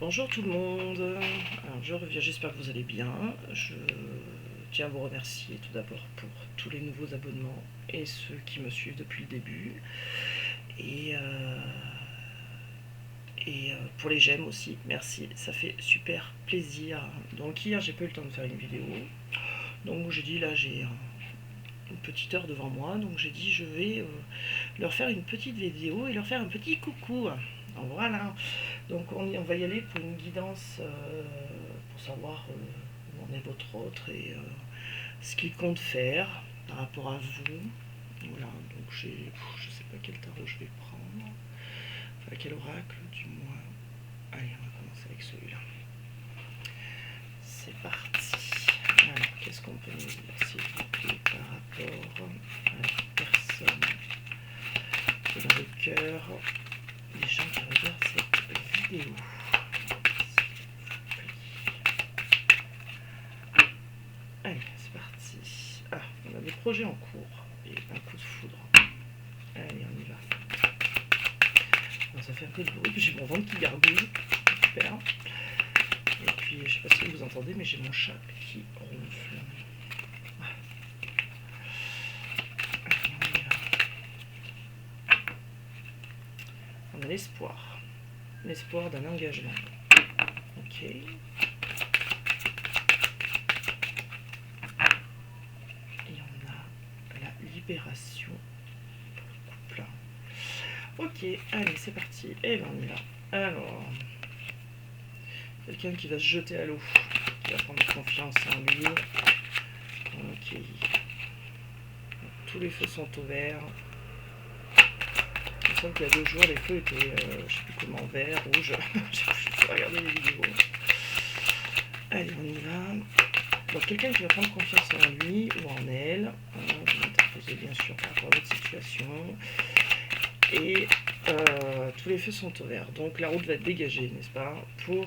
Bonjour tout le monde, alors je reviens, j'espère que vous allez bien. Je tiens à vous remercier tout d'abord pour tous les nouveaux abonnements et ceux qui me suivent depuis le début. Et pour les j'aime aussi, merci, ça fait super plaisir. Donc hier j'ai pas eu le temps de faire une vidéo, donc j'ai dit là j'ai une petite heure devant moi, donc j'ai dit je vais leur faire une petite vidéo et leur faire un petit coucou. Donc voilà, donc on va y aller pour une guidance pour savoir où en est votre autre et ce qu'il compte faire par rapport à vous. Voilà, donc je sais pas quel tarot je vais prendre, enfin quel oracle du moins. Allez, on va commencer avec celui-là. C'est parti. Alors, qu'est-ce qu'on peut nous dire s'il vous plaît par rapport à la personne qui est dans le cœur des gens qui regardent cette vidéo. Allez, c'est parti. Ah, on a des projets en cours et un coup de foudre. Allez, on y va. Alors, ça fait un peu de bruit, puis j'ai mon ventre qui gargouille. Super. Et puis, je sais pas si vous entendez, mais j'ai mon chat qui ronfle. Allez, on y va. On a l'espoir. L'espoir d'un engagement. Ok. Et on a la libération pour le couple. Ok, allez, c'est parti. Et ben on y va. Alors, quelqu'un qui va se jeter à l'eau, qui va prendre confiance en lui. Ok. Tous les feux sont au vert. Il me semble qu'il y a 2 jours, les feux étaient, je sais plus comment, vert, rouge. Je vais regarder les vidéos. Allez, on y va. Donc, quelqu'un qui va prendre confiance en lui ou en elle. Vous m'interposez bien sûr par rapport à votre situation. Et tous les feux sont au vert. Donc, la route va être dégagée, n'est-ce pas, pour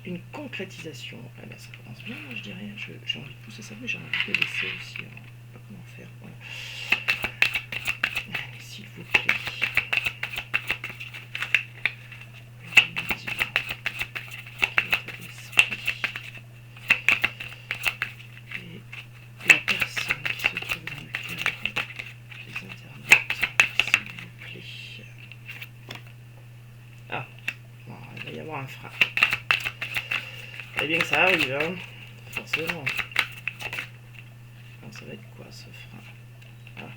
une concrétisation. Ah ben, ça commence bien, je dirais. J'ai envie de pousser ça, mais j'ai envie de laisser aussi. Je ne sais pas comment faire. Voilà. Allez, s'il vous plaît. Et la personne qui se trouve dans le cœur des internautes, s'il vous plaît. Ah, bon, il va y avoir un frein. Et bien que ça arrive, hein, forcément. Alors, ça va être quoi ce frein? Ah.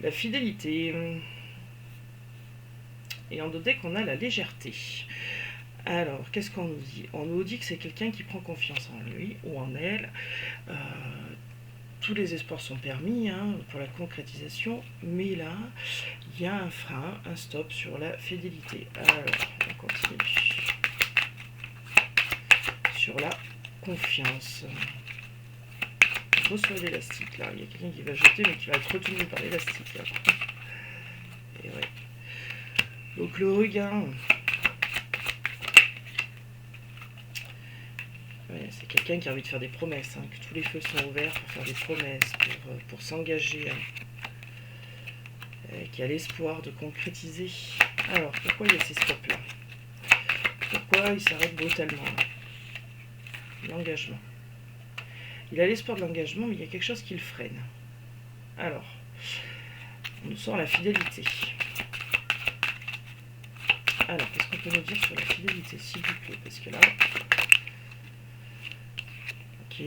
La fidélité. Et en deux qu'on a la légèreté. Alors, qu'est-ce qu'on nous dit? On nous dit que c'est quelqu'un qui prend confiance en lui ou en elle. Tous les espoirs sont permis hein, pour la concrétisation, mais là, il y a un frein, un stop sur la fidélité. Alors, on continue. Sur la confiance. Je reçois l'élastique là. Il y a quelqu'un qui va jeter, mais qui va être retenu par l'élastique. Et ouais. Donc le regain. Ouais, c'est quelqu'un qui a envie de faire des promesses, hein, que tous les feux sont ouverts pour faire des promesses, pour s'engager, hein, qui a l'espoir de concrétiser. Alors, pourquoi il y a ces stops là? Pourquoi il s'arrête brutalement? L'engagement. Il a l'espoir de l'engagement, mais il y a quelque chose qui le freine. Alors, on nous sort la fidélité. Alors, qu'est-ce qu'on peut nous dire sur la fidélité, s'il vous plaît? Parce que là... Ok.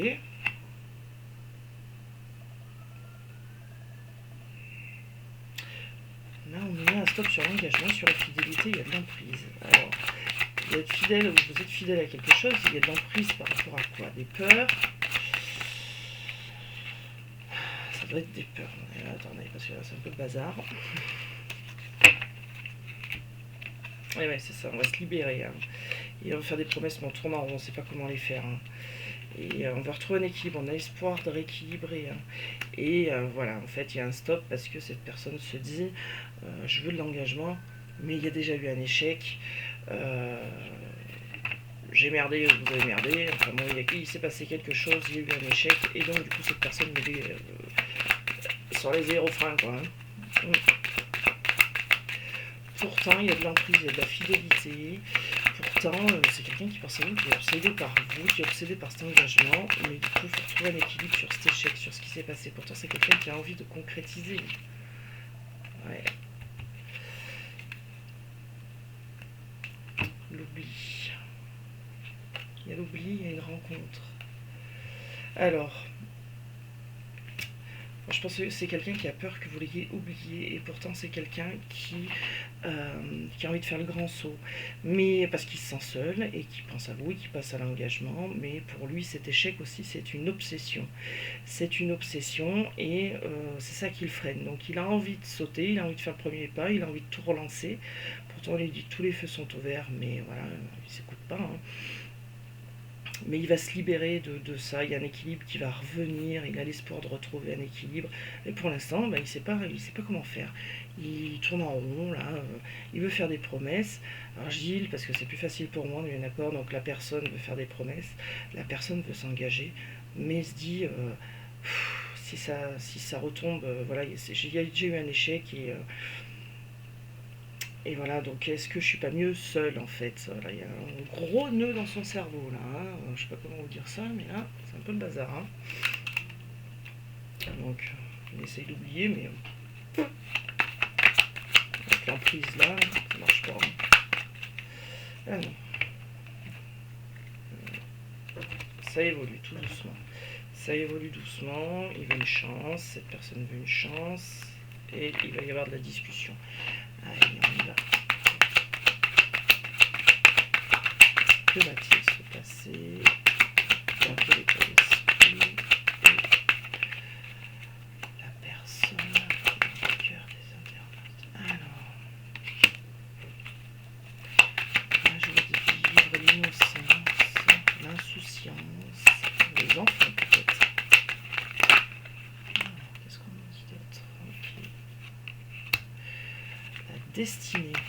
Là, on met un stop sur l'engagement, sur la fidélité, il y a de l'emprise. Alors, vous êtes fidèle ou vous êtes fidèle à quelque chose, il y a de l'emprise par rapport à quoi? Des peurs. Ça doit être des peurs. Attendez, parce que là, c'est un peu le bazar. Et ouais, c'est ça, on va se libérer. Hein. Et on va faire des promesses, mais on tourne en rond, on ne sait pas comment les faire. Hein. Et on va retrouver un équilibre, on a espoir de rééquilibrer. Hein. Et voilà, en fait, il y a un stop parce que cette personne se dit je veux de l'engagement, mais il y a déjà eu un échec. J'ai merdé, vous avez merdé. Enfin bon, il s'est passé quelque chose, il y a eu un échec. Et donc, du coup, cette personne me dit sur les zéro freins, quoi. Hein. Pourtant, il y a de l'emprise, il y a de la fidélité. pourtant, c'est quelqu'un qui pense à vous, qui est obsédé par vous, qui est obsédé par cet engagement, mais du coup, il faut trouver un équilibre sur cet échec, sur ce qui s'est passé. Pourtant, c'est quelqu'un qui a envie de concrétiser. Ouais. L'oubli. Il y a l'oubli, il y a une rencontre. Alors, je pense que c'est quelqu'un qui a peur que vous l'ayez oublié, et pourtant c'est quelqu'un qui a envie de faire le grand saut, mais parce qu'il se sent seul et qui pense à vous et qui passe à l'engagement, mais pour lui cet échec aussi c'est une obsession. C'est une obsession et c'est ça qui le freine. Donc il a envie de sauter, il a envie de faire le premier pas, il a envie de tout relancer. Pourtant on lui dit que tous les feux sont ouverts, mais voilà, il s'écoute pas. Hein. Mais il va se libérer de ça, il y a un équilibre qui va revenir, il a l'espoir de retrouver un équilibre. Et pour l'instant, il ne sait pas comment faire. Il tourne en rond, là, il veut faire des promesses. Alors je dis parce que c'est plus facile pour moi, on est bien d'accord, donc la personne veut faire des promesses, la personne veut s'engager, mais se dit, si ça retombe, voilà, j'ai déjà eu un échec et voilà, donc est-ce que je suis pas mieux seule en fait? Là, il y a un gros nœud dans son cerveau là, hein. Je sais pas comment vous dire ça, mais là, c'est un peu le bazar. Hein. Donc, on essaye d'oublier, mais avec l'emprise là, ça marche pas. Hein. Ah non. Ça évolue tout doucement. Ça évolue doucement, il veut une chance, cette personne veut une chance, et il va y avoir de la discussion. Allez, on y va. Que va-t-il se passer dans quel état d'esprit la personne dans le cœur des internautes? Alors, la joie de vivre, l'innocence, l'insouciance, les enfants peut-être. Qu'est-ce qu'on nous dit d'autre? Okay. La destinée,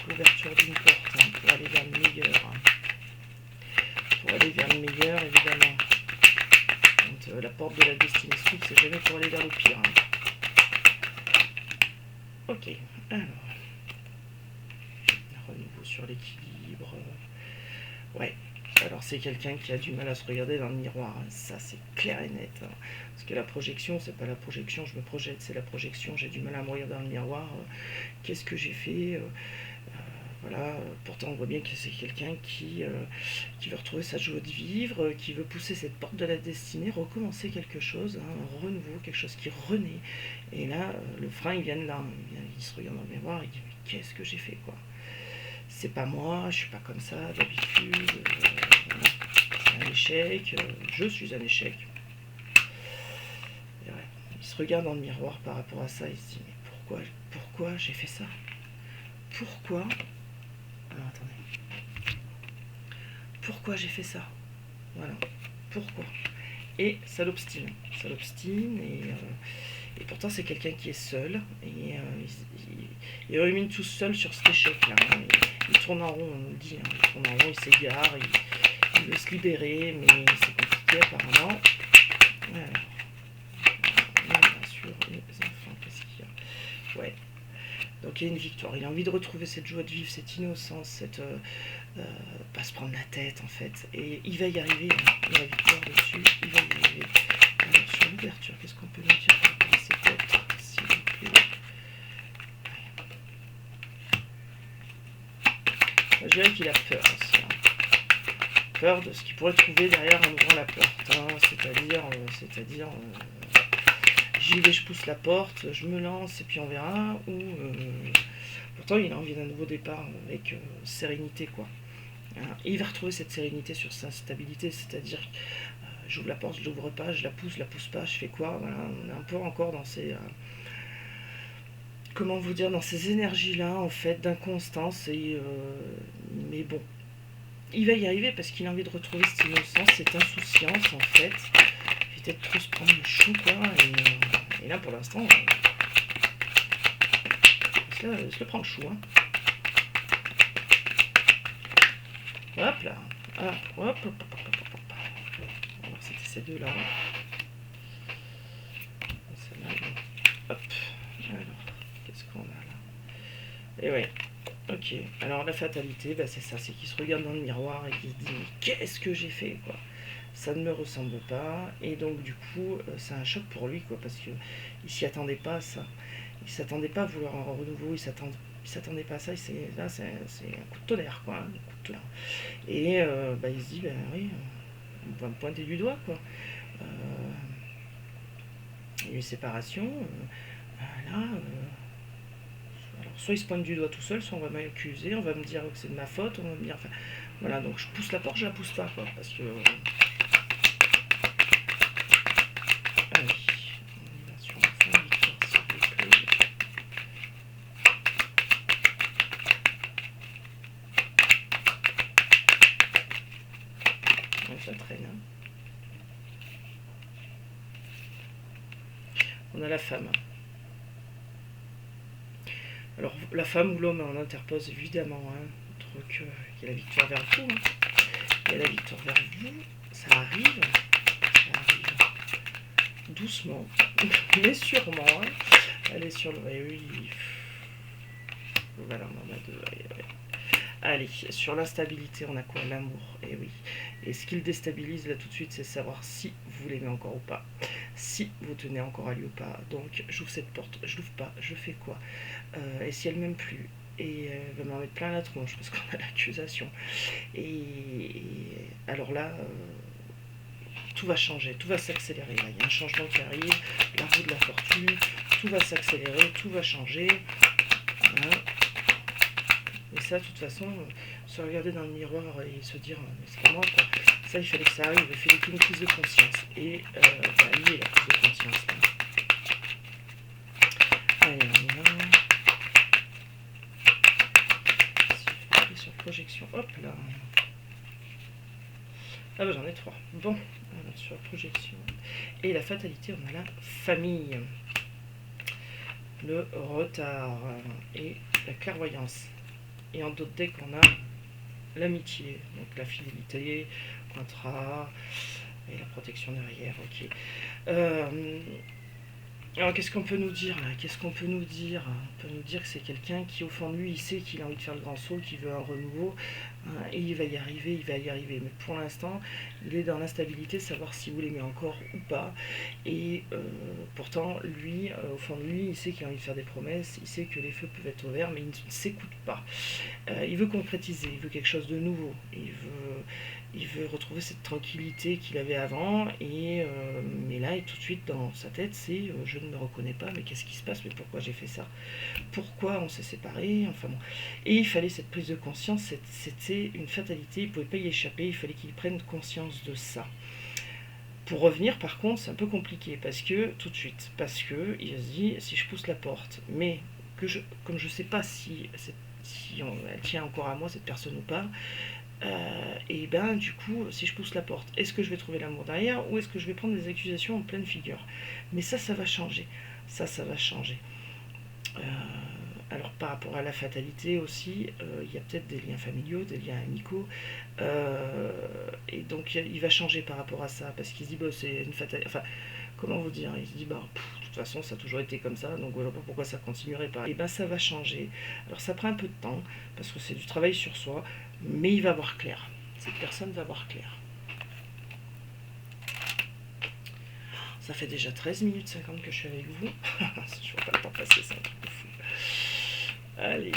l'ouverture d'une porte hein, pour aller vers le meilleur. Pour aller vers le meilleur, évidemment. Quand la porte de la destinée s'ouvre, c'est jamais pour aller vers le pire. Hein. Ok, alors. Renouveau sur l'équilibre. Ouais. Alors c'est quelqu'un qui a du mal à se regarder dans le miroir, hein. Ça c'est clair et net. Hein. Parce que la projection, c'est pas la projection, je me projette, c'est la projection, j'ai du mal à me regarder dans le miroir. Qu'est-ce que j'ai fait voilà, pourtant on voit bien que c'est quelqu'un qui veut retrouver sa joie de vivre, qui veut pousser cette porte de la destinée, recommencer quelque chose, hein, un renouveau, quelque chose qui renaît. Et là, le frein il vient de là, il se regarde dans le miroir, il dit mais qu'est-ce que j'ai fait quoi? C'est pas moi, je suis pas comme ça d'habitude, c'est un échec, je suis un échec. Et ouais, il se regarde dans le miroir par rapport à ça, il se dit mais pourquoi j'ai fait ça? Pourquoi? Alors attendez. Pourquoi j'ai fait ça? Voilà. Pourquoi? Et ça l'obstine. Ça l'obstine et pourtant c'est quelqu'un qui est seul et il rumine tout seul sur cet échec là. Hein. Il tourne en rond, on nous le dit. Hein. Il tourne en rond, il s'égare, il veut se libérer, mais c'est compliqué apparemment. Voilà. Bien sûr, les enfants, qu'est-ce qu'il y a? Ouais. Donc il y a une victoire, il a envie de retrouver cette joie de vivre, cette innocence, cette pas se prendre la tête en fait. Et il va y arriver, hein. Il y a la victoire dessus, il va y arriver. Alors sur l'ouverture, qu'est-ce qu'on peut nous dire par rapport à cette lettre, s'il vous plaît? Je dirais qu'il a peur aussi. Hein. Peur de ce qu'il pourrait trouver derrière en ouvrant la porte. Hein. C'est-à-dire j'y vais, je pousse la porte, je me lance et puis on verra. Ou pourtant il a envie d'un nouveau départ avec sérénité quoi. Hein. Et il va retrouver cette sérénité sur sa stabilité, c'est-à-dire j'ouvre la porte, je l'ouvre pas, je la pousse pas, je fais quoi? Voilà, on est un peu encore dans ces comment vous dire, dans ces énergies-là en fait d'inconstance mais bon. Il va y arriver parce qu'il a envie de retrouver cette innocence, cette insouciance en fait. Il va peut-être trop se prendre le chou quoi. Et là pour l'instant, il se le prend le chou. Hein. Hop là. Ah, hop. Alors c'était ces deux-là. Hop. Alors, qu'est-ce qu'on a là? Et ouais. Ok. Ok, alors la fatalité, c'est ça, c'est qu'il se regarde dans le miroir et qu'il se dit mais qu'est-ce que j'ai fait quoi. Ça ne me ressemble pas, et donc du coup c'est un choc pour lui quoi, parce que il s'y attendait pas à ça. Il s'attendait pas à vouloir un renouveau, il s'attendait pas à ça, là c'est un coup de tonnerre quoi, un coup de tonnerre. Et il se dit oui, on va me pointer du doigt quoi. Il y a eu une séparation, là. Alors, soit il se pointe du doigt tout seul, soit on va m'accuser, on va me dire que c'est de ma faute, on va me dire. Enfin, voilà, donc je pousse la porte, je la pousse pas, quoi, parce que. Allez, on y va sur la fin, victoire, s'il vous plaît. Ouais, ça traîne, hein. On a la femme. Alors, la femme ou l'homme, on interpose évidemment, hein, truc, il y a la victoire vers vous, hein. Il y a la victoire vers vous, ça arrive doucement, mais sûrement, hein. Elle est sur le. Oui, voilà, on en a deux. Allez, sur l'instabilité, on a quoi? L'amour, et oui. Et ce qui le déstabilise là tout de suite, c'est savoir si vous l'aimez encore ou pas, si vous tenez encore à lui ou pas. Donc, j'ouvre cette porte, je l'ouvre pas, je fais quoi? Et si elle m'aime plus? Et elle va m'en mettre plein la tronche parce qu'on a l'accusation. Et alors là, tout va changer, tout va s'accélérer. Là, il y a un changement qui arrive, la roue de la fortune, tout va s'accélérer, tout va changer. Voilà. Et ça, de toute façon, se regarder dans le miroir et se dire, mais c'est pas moi, quoi. Ça, il fallait que ça arrive, il fallait qu'il y ait une prise de conscience. Et il y a la prise de conscience. Là. Allez, on y va. Si je fais sur projection, hop là. Ah j'en ai 3. Bon, alors, sur projection. Et la fatalité, on a la famille. Le retard et la clairvoyance. Et en d'autres decks, on a l'amitié, donc la fidélité, contrat et la protection derrière. Ok. Alors qu'est-ce qu'on peut nous dire là? Qu'est-ce qu'on peut nous dire? On peut nous dire que c'est quelqu'un qui au fond de lui, il sait qu'il a envie de faire le grand saut, qu'il veut un renouveau, et il va y arriver, Mais pour l'instant, il est dans l'instabilité, savoir si vous l'aimez encore ou pas. Et pourtant, lui, au fond de lui, il sait qu'il a envie de faire des promesses, il sait que les feux peuvent être ouverts, mais il ne s'écoute pas. Il veut concrétiser, il veut quelque chose de nouveau, il veut retrouver cette tranquillité qu'il avait avant, mais là, et tout de suite dans sa tête, c'est je ne me reconnais pas, mais qu'est-ce qui se passe, mais pourquoi j'ai fait ça, pourquoi on s'est séparés, enfin bon. Et il fallait cette prise de conscience, c'était une fatalité, il ne pouvait pas y échapper, il fallait qu'il prenne conscience de ça. Pour revenir, par contre, c'est un peu compliqué, parce que il se dit, si je pousse la porte, mais comme je ne sais pas si elle tient encore à moi, cette personne ou pas, et du coup, si je pousse la porte, est-ce que je vais trouver l'amour derrière, ou est-ce que je vais prendre des accusations en pleine figure? Mais ça va changer. Ça va changer. Alors par rapport à la fatalité aussi, il y a peut-être des liens familiaux, des liens amicaux, et donc il va changer par rapport à ça, parce qu'il se dit, c'est une fatalité, enfin, comment vous dire, il se dit, de toute façon ça a toujours été comme ça, donc voilà pourquoi ça continuerait pas. Et ça va changer. Alors ça prend un peu de temps, parce que c'est du travail sur soi, mais il va voir clair. Cette personne va voir clair. Ça fait déjà 13 minutes 50 que je suis avec vous. Je vois pas le temps passer, c'est un truc de fou. Allez,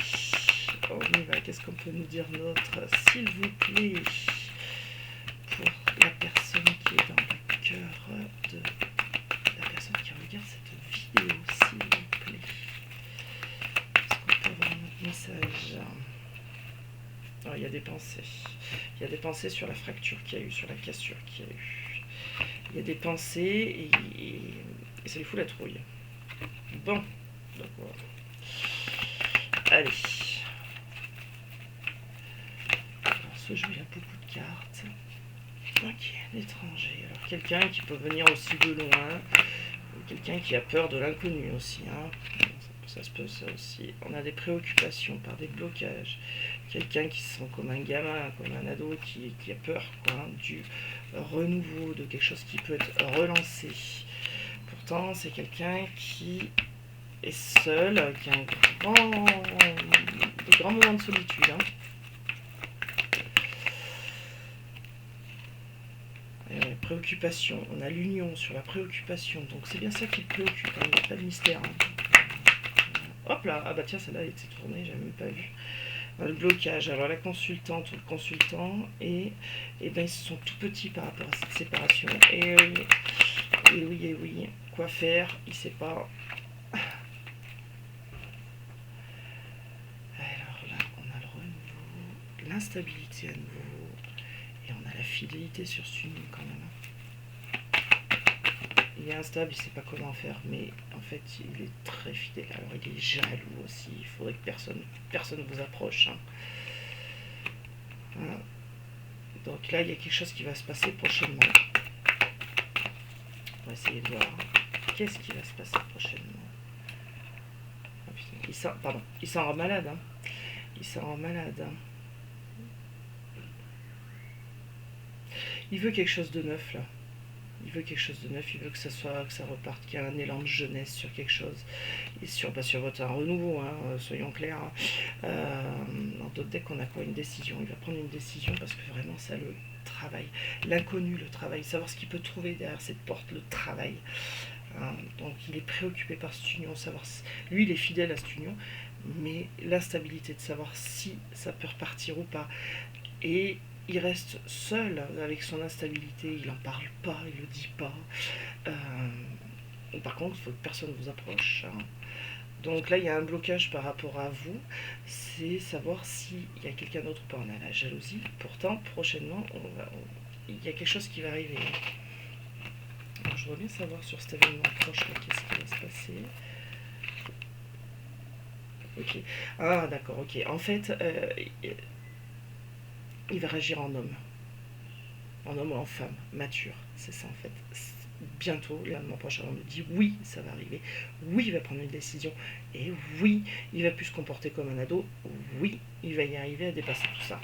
on y va. Qu'est-ce qu'on peut nous dire d'autre, s'il vous plaît, pour la personne qui est dans le cœur de la personne qui regarde cette vidéo, s'il vous plaît. Est-ce qu'on peut avoir un message? Alors, il y a des pensées. Il y a des pensées sur la fracture qu'il y a eu, sur la cassure qu'il y a eu. Il y a des pensées et ça lui fout la trouille. Bon, donc voilà. Allez. Alors, ce jeu, il y a beaucoup de cartes. Ok, l'étranger. Alors, quelqu'un qui peut venir aussi de loin. Quelqu'un qui a peur de l'inconnu aussi. Hein. Ça se peut, ça aussi. On a des préoccupations par des blocages. Quelqu'un qui se sent comme un gamin, comme un ado qui a peur du renouveau, de quelque chose qui peut être relancé. Pourtant, c'est quelqu'un qui est seul, qui a de grands moments de solitude. Hein. Préoccupation, on a l'union sur la préoccupation, donc c'est bien ça qui le préoccupe, hein, il n'y a pas de mystère. Hein. Hop là, ah bah tiens, celle-là elle était tournée, j'avais même pas vu. Le blocage, alors la consultante ou le consultant, et ben ils sont tout petits par rapport à cette séparation. Et oui, quoi faire, il sait pas. Alors là, on a le renouveau, l'instabilité à nouveau, et on a la fidélité sur ce union quand même. Il est instable, il ne sait pas comment faire, mais en fait il est très fidèle. Alors il est jaloux aussi, il faudrait que personne vous approche. Hein. Voilà. Donc là il y a quelque chose qui va se passer prochainement. On va essayer de voir qu'est-ce qui va se passer prochainement. Oh, putain. Il s'en rend malade. Hein. Il s'en rend malade. Hein. Il veut quelque chose de neuf là. Il veut quelque chose de neuf, il veut que ça reparte, qu'il y ait un élan de jeunesse sur quelque chose. Et sur votre renouveau, hein, soyons clairs. Dans d'autres decks, on a quoi? Une décision. Il va prendre une décision parce que vraiment, ça le travail. L'inconnu, le travail. Savoir ce qu'il peut trouver derrière cette porte, le travail. Hein, donc, il est préoccupé par cette union. Lui, il est fidèle à cette union, mais l'instabilité de savoir si ça peut repartir ou pas. Et il reste seul avec son instabilité, il n'en parle pas, il le dit pas. Par contre, il faut que personne vous approche. Hein. Donc là, il y a un blocage par rapport à vous, c'est savoir s'il y a quelqu'un d'autre ou pas. On a la jalousie, pourtant, prochainement, il y a quelque chose qui va arriver. Alors, je voudrais bien savoir sur cet événement proche, qu'est-ce qui va se passer. Ok. Ah, d'accord, ok. En fait, il va réagir en homme ou en femme, mature, c'est ça en fait. Bientôt, l'événement prochain, on me dit oui, ça va arriver, oui, il va prendre une décision, et oui, il va plus se comporter comme un ado, oui, il va y arriver à dépasser tout ça.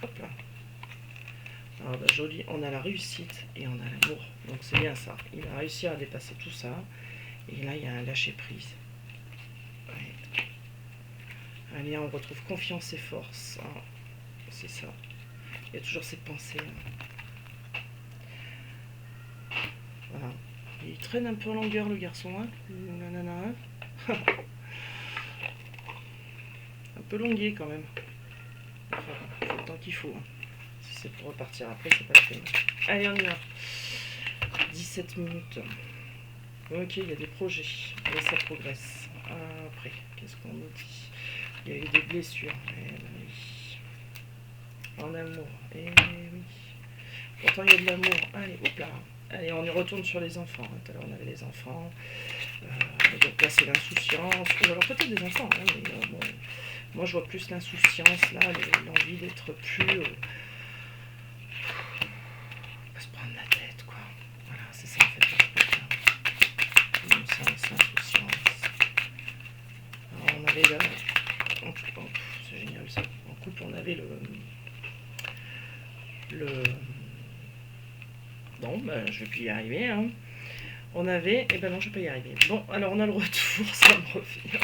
Hop là. Alors, bah, joli, on a la réussite et on a l'amour, donc c'est bien ça. Il va réussir à dépasser tout ça, et là, il y a un lâcher-prise. Allez, on retrouve confiance et force. Hein. C'est ça. Il y a toujours cette pensée. Hein. Voilà. Il traîne un peu en longueur, le garçon. Hein. Nanana. Un peu longué quand même. Enfin, il faut le temps qu'il faut. Hein. Si c'est pour repartir après, c'est pas la peine. Allez, on y va. 17 minutes. Ok, il y a des projets. Et ça progresse. Après, qu'est-ce qu'on nous dit? Il y a eu des blessures. Eh ben oui. En amour. Eh oui. Pourtant, il y a de l'amour. Allez, hop là. Allez, on y retourne sur les enfants. Tout à l'heure, on avait les enfants. Donc là, c'est l'insouciance. Ou alors peut-être des enfants. Hein, mais, bon, moi, je vois plus l'insouciance, là, l'envie d'être plus... pas se prendre la tête, quoi. Voilà, c'est ça, en fait. Innocence, insouciance. Alors, on avait là... c'est génial, ça. En couple, on avait le... Non, bah, je vais plus y arriver. Hein. On avait... Eh ben non, je vais pas y arriver. Bon, alors on a le retour, ça me revient.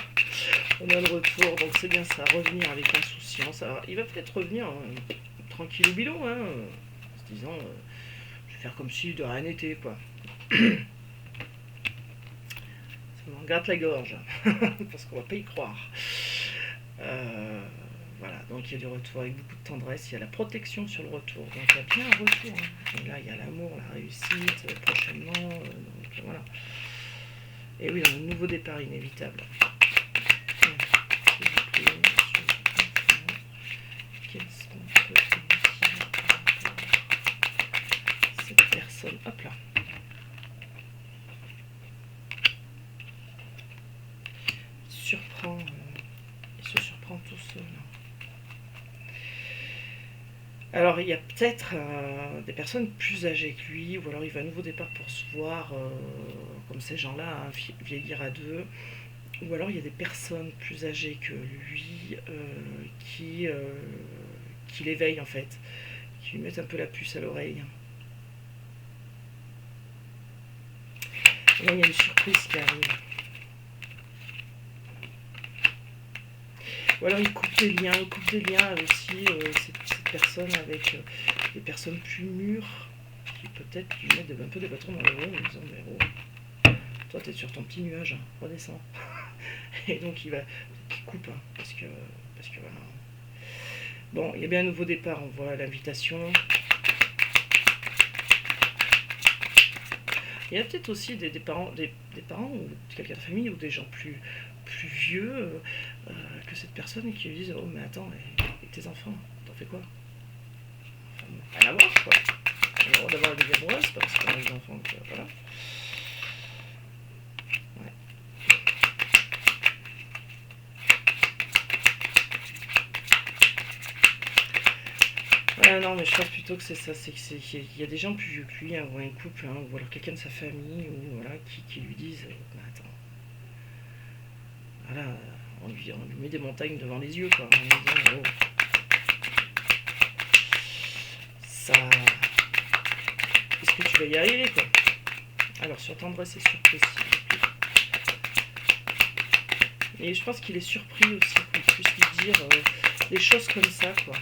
On a le retour, donc c'est bien ça, revenir avec insouciance. Alors, il va peut-être revenir tranquille ou bilou, hein, en se disant, je vais faire comme si de rien n'était, quoi. Ça m'en gratte la gorge, parce qu'on va pas y croire. Voilà, donc il y a du retour avec beaucoup de tendresse, il y a la protection sur le retour, donc il y a bien un retour. Hein. Et là, il y a l'amour, la réussite, prochainement, donc voilà. Et oui, un nouveau départ inévitable. Qu'est-ce qu'on peut dire cette personne? Hop là. Il se surprend tout seul. Alors il y a peut-être des personnes plus âgées que lui, ou alors il va à nouveau départ pour se voir, comme ces gens-là, hein, vieillir à deux. Ou alors il y a des personnes plus âgées que lui qui l'éveille en fait, qui lui mette un peu la puce à l'oreille. Là, il y a une surprise qui arrive. Ou alors il coupe des liens aussi, cette personne avec des personnes plus mûres qui peut-être lui mettent un peu des bâtons dans les roues en disant mais oh, toi t'es sur ton petit nuage, hein, redescends. Et donc il coupe, hein, parce que voilà. Bon, il y a bien un nouveau départ, on voit l'invitation. Il y a peut-être aussi des parents ou quelqu'un de famille ou des gens plus vieux que cette personne qui lui disent oh mais attends, et tes enfants, t'en fais quoi? Enfin, rien à voir quoi. On a le droit d'avoir une vie amoureuse parce qu'on a des enfants, donc voilà. Ouais. Ouais, non, mais je pense plutôt que c'est ça, c'est qu'il y a des gens plus vieux que lui, hein, ou un couple, hein, ou alors quelqu'un de sa famille, ou voilà, qui lui disent bah, attends, voilà, on lui met des montagnes devant les yeux, quoi, en lui disant, oh, ça, est-ce que tu vas y arriver, quoi? Alors, sur tendresse et surprise, s'il vous plaît. Et je pense qu'il est surpris aussi qu'on puisse lui dire des choses comme ça, quoi.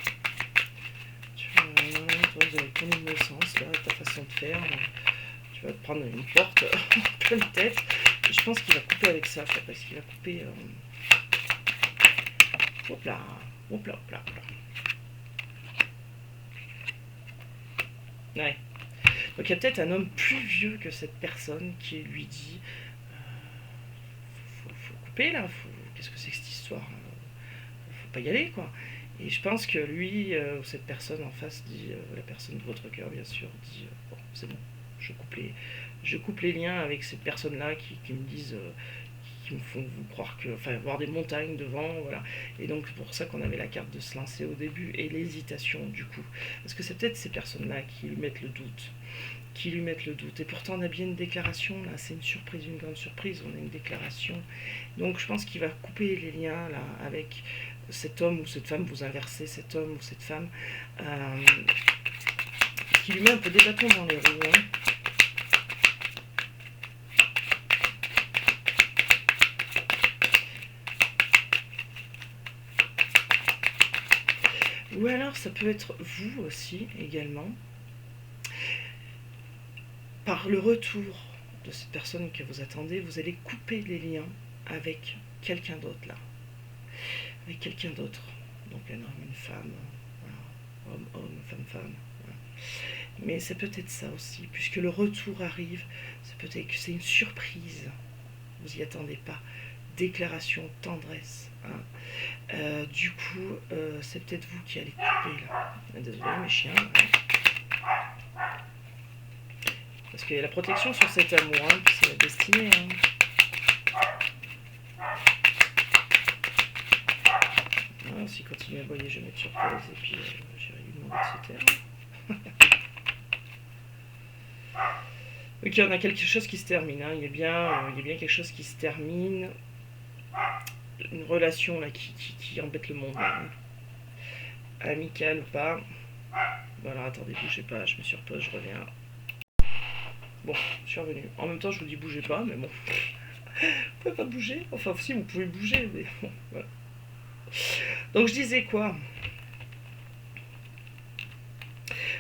Toi, vous avez ton innocence, là, ta façon de faire, tu vas te prendre une porte en pleine tête. Et je pense qu'il va couper avec ça, quoi, parce qu'il va couper... Hop là, hop là, hop là, hop là. Ouais. Donc il y a peut-être un homme plus vieux que cette personne qui lui dit faut couper là, qu'est-ce que c'est que cette histoire? Faut pas y aller quoi. Et je pense que lui, ou cette personne en face dit, la personne de votre cœur bien sûr, dit bon c'est bon, je coupe les liens avec ces personnes-là qui me disent qui me font vous croire que, enfin, voir des montagnes devant, voilà. Et donc c'est pour ça qu'on avait la carte de se lancer au début et l'hésitation du coup, parce que c'est peut-être ces personnes-là qui lui mettent le doute, Et pourtant on a bien une déclaration là, c'est une surprise, une grande surprise, on a une déclaration. Donc je pense qu'il va couper les liens là avec cet homme ou cette femme, vous inversez cet homme ou cette femme qui lui met un peu des bâtons dans les roues. Hein. Ou alors ça peut être vous aussi également, par le retour de cette personne que vous attendez, vous allez couper les liens avec quelqu'un d'autre là. Avec quelqu'un d'autre. Donc un homme, une femme, voilà. Homme, femme. Voilà. Mais c'est peut-être ça aussi, puisque le retour arrive, c'est peut-être que c'est une surprise. Vous n'y attendez pas. Déclaration, tendresse. Hein. Du coup, c'est peut-être vous qui allez couper là. Désolé mes chiens. Hein. Parce qu'il y a la protection sur cet amour, hein, puis c'est la destinée. Hein. Voilà, s'il continue à aboyer, je vais mettre sur pause et puis j'irai lui demander de se taire. Ok, on a quelque chose qui se termine. Hein. Il y a bien quelque chose qui se termine. Une relation là qui embête le monde. Hein. Amicale ou pas. Bon alors attendez, bougez pas, je me suis repose, je reviens. Bon, je suis revenu. En même temps, je vous dis bougez pas, mais bon. Vous pouvez pas bouger. Enfin, si, vous pouvez bouger, mais bon, voilà. Donc, je disais quoi?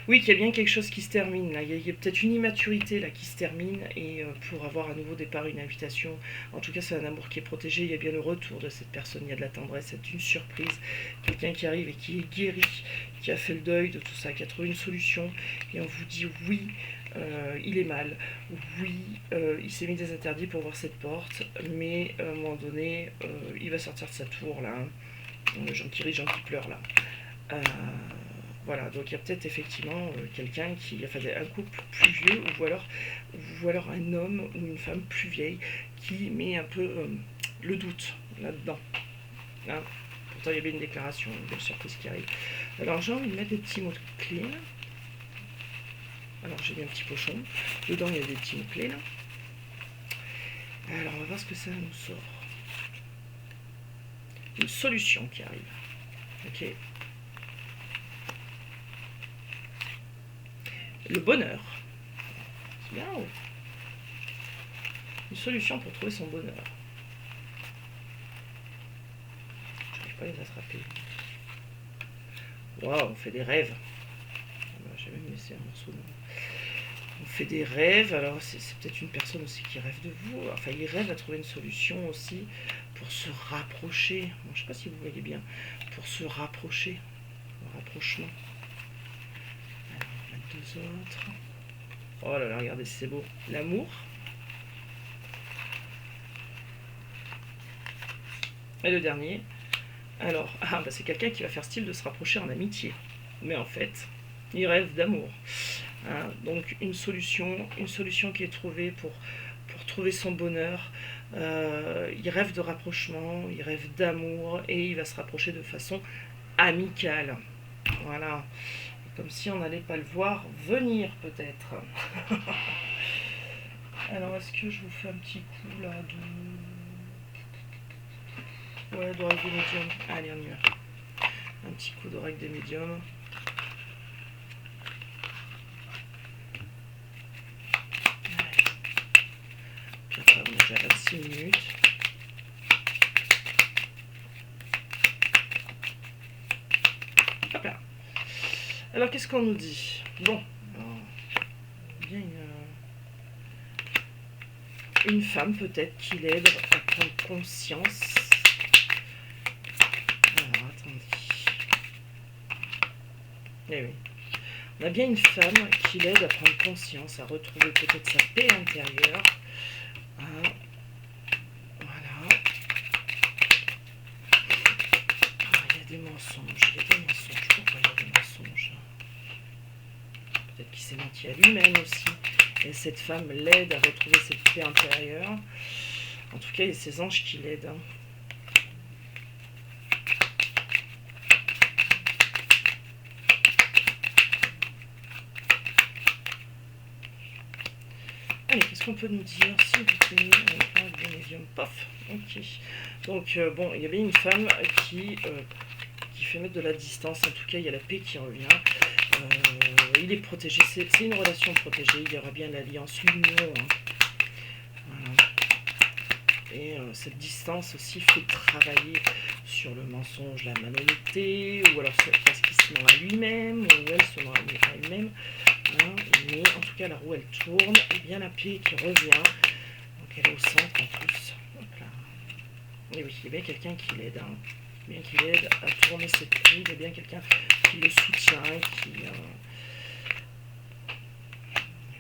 Oui, qu'il y a bien quelque chose qui se termine, là. Il y a peut-être une immaturité, là, qui se termine, et pour avoir un nouveau départ, une invitation, en tout cas, c'est un amour qui est protégé, il y a bien le retour de cette personne, il y a de la tendresse, c'est une surprise, quelqu'un qui arrive et qui est guéri, qui a fait le deuil de tout ça, qui a trouvé une solution, et on vous dit oui, il est mal, oui, il s'est mis des interdits pour voir cette porte, mais à un moment donné, il va sortir de sa tour, là, hein. Gens qui rient, gens qui pleurent, là. Voilà, donc il y a peut-être effectivement quelqu'un qui, enfin un couple plus vieux, ou alors un homme ou une femme plus vieille qui met un peu le doute là-dedans. Hein. Pourtant il y avait une déclaration, une belle surprise qui arrive. Alors j'ai envie de mettre des petits mots-clés là. Alors j'ai mis un petit pochon, dedans il y a des petits mots-clés là. Alors on va voir ce que ça nous sort. Une solution qui arrive. Ok. le bonheur. C'est bien, ouais. Une solution pour trouver son bonheur. J'arrive pas à les attraper. Waouh, on fait des rêves. J'ai même laissé un morceau de... On fait des rêves, alors c'est peut-être une personne aussi qui rêve de vous, enfin il rêve à trouver une solution aussi pour se rapprocher, bon, je ne sais pas si vous voyez bien, pour se rapprocher, le rapprochement. Alors, on va mettre deux autres. Oh là là, regardez, c'est beau. L'amour. Et le dernier, alors, c'est quelqu'un qui va faire style de se rapprocher en amitié, mais en fait, il rêve d'amour. Donc une solution qui est trouvée pour trouver son bonheur. Il rêve de rapprochement, il rêve d'amour et il va se rapprocher de façon amicale. Voilà, comme si on n'allait pas le voir venir peut-être. Alors est-ce que je vous fais un petit coup là de d'oreille des médiums. Allez, on y va. Un petit coup d'oreille des médiums. On est déjà à 26 minutes. Hop là. Alors qu'est-ce qu'on nous dit? Bon, bien une femme peut-être qui l'aide à prendre conscience. Alors attendez. Eh oui. On a bien une femme qui l'aide à prendre conscience, à retrouver peut-être sa paix intérieure. Voilà. Il y a des mensonges. Pourquoi il y a des mensonges? Peut-être qu'il s'est menti à lui-même aussi. Et cette femme l'aide à retrouver cette paix intérieure. En tout cas, il y a ces anges qui l'aident. Allez, qu'est-ce qu'on peut nous dire, s'il vous plaît? Pof. Ok. Donc, bon, il y a bien une femme qui fait mettre de la distance. En tout cas, il y a la paix qui revient. Il est protégé. C'est une relation protégée. Il y aura bien l'alliance, l'union. Voilà. Et cette distance aussi fait travailler sur le mensonge, la malhonnêteté, ou alors parce qu'il se ment à lui-même, ou elle se ment à elle-même. Mais en tout cas, la roue elle tourne, et bien la paix qui revient. Donc elle est au centre en plus. Hop là. Et oui, il y a bien quelqu'un qui l'aide. Bien qu'il l'aide à tourner cette roue, il y a bien quelqu'un qui le soutient,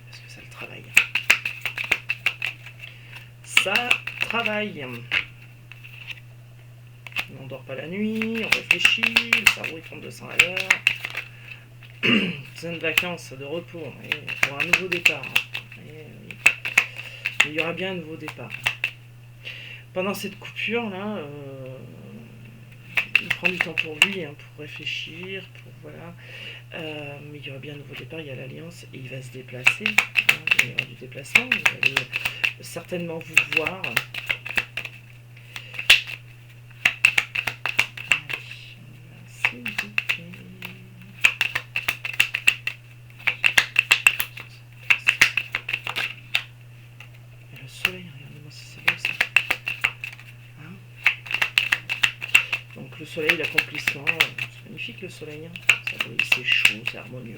parce que ça le travaille. Ça travaille. On n'endort pas la nuit, on réfléchit, le cerveau il tourne 200 à l'heure. C'est une vacance, de repos, pour un nouveau départ. Il y aura bien un nouveau départ. Pendant cette coupure là, il prend du temps pour lui, pour réfléchir, voilà. Mais il y aura bien un nouveau départ, il y a l'alliance et il va se déplacer. Il y aura du déplacement, vous allez certainement vous voir. Le soleil, regardez-moi si c'est beau ça. Donc le soleil, l'accomplissement, c'est magnifique le soleil. Ça brille, c'est chaud, c'est harmonieux.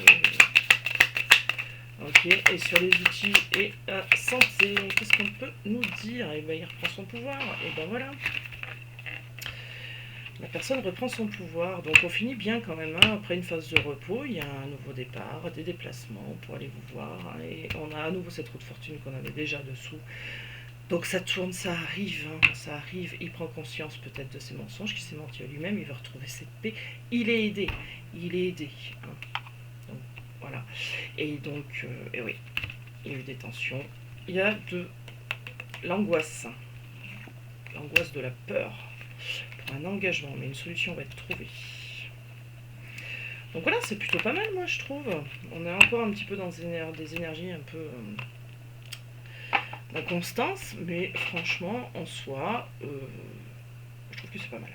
Ok, et sur les outils et la santé, qu'est-ce qu'on peut nous dire? Et bien il reprend son pouvoir, et ben voilà. La personne reprend son pouvoir, donc on finit bien quand même. Après une phase de repos, il y a un nouveau départ, des déplacements pour aller vous voir, et on a à nouveau cette roue de fortune qu'on avait déjà dessous. Donc ça tourne, ça arrive, il prend conscience peut-être de ses mensonges, qu'il s'est menti à lui-même, il va retrouver cette paix, il est aidé. Donc voilà, et donc, et oui, il y a eu des tensions, il y a de l'angoisse de la peur, pour un engagement, mais une solution va être trouvée. Donc voilà, c'est plutôt pas mal, moi je trouve. On est encore un petit peu dans des énergies un peu d'inconstance, mais franchement, en soi, je trouve que c'est pas mal.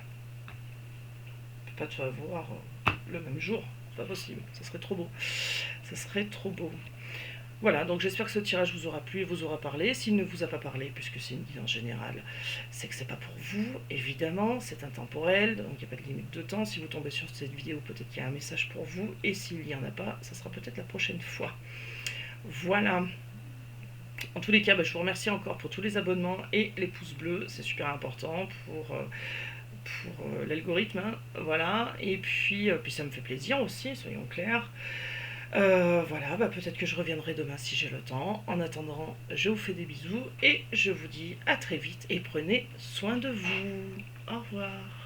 On peut pas tout avoir le même jour, c'est pas possible, ça serait trop beau. Ça serait trop beau. Voilà, donc j'espère que ce tirage vous aura plu et vous aura parlé. S'il ne vous a pas parlé, puisque c'est une guidance générale, c'est que c'est pas pour vous, évidemment, c'est intemporel, donc il n'y a pas de limite de temps. Si vous tombez sur cette vidéo, peut-être qu'il y a un message pour vous, et s'il n'y en a pas, ça sera peut-être la prochaine fois. Voilà. En tous les cas, je vous remercie encore pour tous les abonnements et les pouces bleus, c'est super important pour l'algorithme, hein. Voilà, et puis ça me fait plaisir aussi, soyons clairs. Voilà, peut-être que je reviendrai demain si j'ai le temps. En attendant, je vous fais des bisous et je vous dis à très vite et prenez soin de vous. Au revoir.